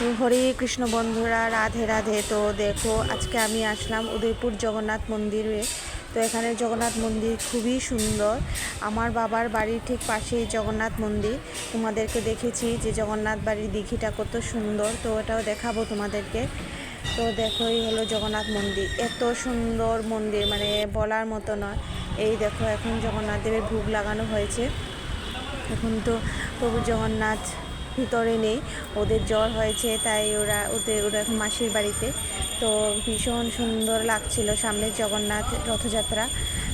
তো হরে কৃষ্ণ বন্ধুরা, রাধে রাধে। তো দেখো, আজকে আমি আসলাম উদয়পুর জগন্নাথ মন্দিরে। তো এখানে জগন্নাথ মন্দির খুবই সুন্দর। আমার বাবার বাড়ির ঠিক পাশেই জগন্নাথ মন্দির। তোমাদেরকে দেখেছি যে জগন্নাথ বাড়ির দিঘিটা কত সুন্দর, তো এটাও দেখাবো তোমাদেরকে। তো দেখো, এই হলো জগন্নাথ মন্দির। এত সুন্দর মন্দির, মানে বলার মতো নয়। এই দেখো, এখন জগন্নাথ দেবের ভোগ লাগানো হয়েছে। এখন তো প্রভু জগন্নাথ ভিতরে নেই, ওদের জ্বর হয়েছে, তাই ওরা এখন মাসির বাড়িতে। তো ভীষণ সুন্দর লাগছিল, সামনে জগন্নাথ রথযাত্রা,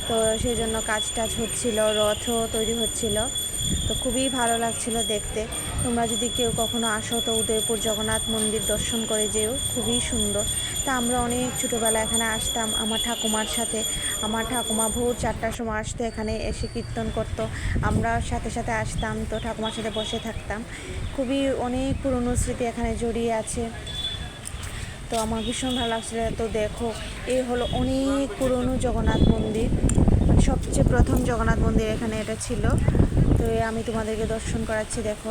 তো সেই জন্য কাজ টাজ হচ্ছিল, রথও তৈরি হচ্ছিল। তো খুবই ভালো লাগছিল দেখতে। তোমরা যদি কেউ কখনো আসো তো উদয়পুর জগন্নাথ মন্দির দর্শন করে যেও, খুবই সুন্দর। তা আমরা অনেক ছোটোবেলা এখানে আসতাম আমার ঠাকুমার সাথে। আমার ঠাকুমা ভোর 4টার সময় আসতে, এখানে এসে কীর্তন করতো, আমরা সাথে সাথে আসতাম, তো ঠাকুমার সাথে বসে থাকতাম। খুবই অনেক পুরনো স্মৃতি এখানে জড়িয়ে আছে, তো আমার ভীষণ ভালো লাগছিল। তো দেখো, এই হলো অনেক পুরনো জগন্নাথ মন্দির, মানে সবচেয়ে প্রথম জগন্নাথ মন্দির এখানে এটা ছিল। তো আমি তোমাদেরকে দর্শন করাচ্ছি। দেখো,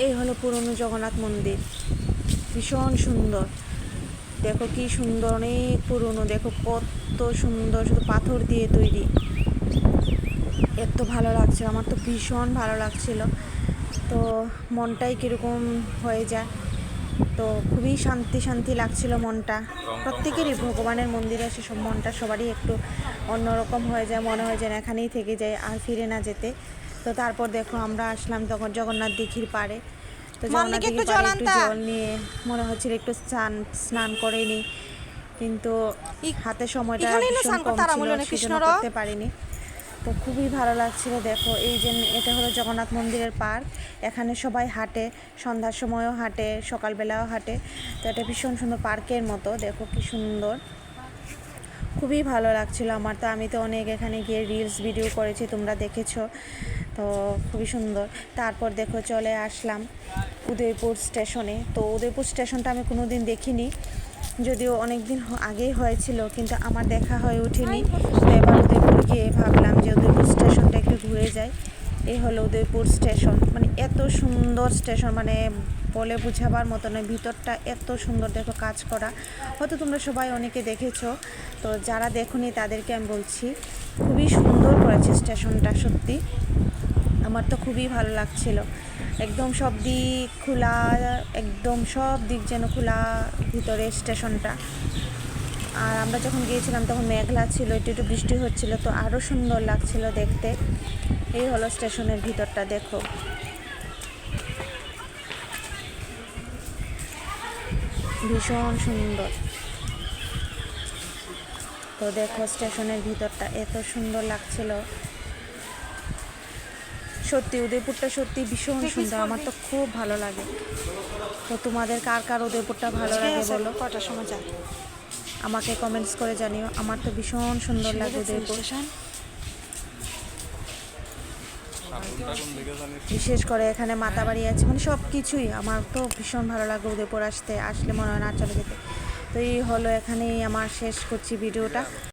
এই হলো পুরনো জগন্নাথ মন্দির, ভীষণ সুন্দর। দেখো কি সুন্দর, অনেক পুরনো। দেখো কত সুন্দর, শুধু পাথর দিয়ে তৈরি। এত ভালো লাগছিল, আমার তো ভীষণ ভালো লাগছিল। তো মনটাই কীরকম হয়ে যায়, তো খুবই শান্তি শান্তি লাগছিল মনটা। প্রত্যেকেরই ভগবানের মন্দিরে এসে সব মনটা সবারই একটু অন্যরকম হয়ে যায়, মনে হয় যেন এখানেই থেকে যায় আর ফিরে না যেতে। তো তারপর দেখো, আমরা আসলাম তখন জগন্নাথ দিঘির পাড়ে। তো জগন্নাথ দিঘির পাড়ে একটু জল নিয়ে মনে হচ্ছিল একটু স্নান করে নিই, কিন্তু হাতে সময়টা ভীষণ কম ছিল, সেজন্য করতে পারিনি। তো খুবই ভালো লাগছিল। দেখো, এই যে এটা হলো জগন্নাথ মন্দিরের পার্ক। এখানে সবাই হাঁটে, সন্ধ্যার সময়ও হাঁটে, সকালবেলাও হাঁটে। তো এটা ভীষণ সুন্দর, পার্কের মতো। দেখো কি সুন্দর, খুবই ভালো লাগছিল আমার। তো আমি তো অনেক এখানে গিয়ে রিলস ভিডিও করেছি, তোমরা দেখেছো। তো খুবই সুন্দর। তারপর দেখো, চলে আসলাম উদয়পুর স্টেশনে। তো উদয়পুর স্টেশনটা আমি কোনো দিন দেখিনি, যদিও অনেক দিন আগেই হয়েছিল, কিন্তু আমার দেখা হয়ে ওঠেনি। তো এবার উদয়পুর গিয়ে ভাবলাম যে উদয়পুর স্টেশনটা একটু ঘুরে যাই। এই হলো উদয়পুর স্টেশন, মানে এত সুন্দর স্টেশন, মানে বলে বোঝাবার মতো নয়। ভিতরটা এত সুন্দর, দেখো কাজ করা, হয়তো তোমরা সবাই অনেকে দেখেছো। তো যারা দেখোনি তাদেরকে আমি বলছি, খুবই সুন্দর করেছে স্টেশনটা, সত্যি আমার তো খুবই ভালো লাগছিল। একদম সব দিক খোলা, একদম সব দিক যেন খোলা ভিতরে স্টেশনটা। আর আমরা যখন গিয়েছিলাম তখন মেঘলা ছিল, একটু একটু বৃষ্টি হচ্ছিল, তো আরও সুন্দর লাগছিল দেখতে। এই হলো স্টেশনের ভিতরটা, দেখো ভীষণ সুন্দর। তো দেখো, স্টেশনের ভিতরটা এত সুন্দর লাগছিল, সত্যি উদয়পুরটা সত্যি ভীষণ সুন্দর, আমার তো খুব ভালো লাগে। তো তোমাদের কার কার উদয়পুরটা ভালো লাগে বলো, কটার সময় যায় আমাকে কমেন্টস করে জানিও। আমার তো ভীষণ সুন্দর লাগে উদয়পুর, বিশেষ করে এখানে মাতাবাড়ি আছে, মানে সব কিছুই আমার তো ভীষণ ভালো লাগে উদয়পুর আসলে মনে হয় না চলে যেতে। তো এই হলো, এখানেই আমার শেষ করছি ভিডিওটা।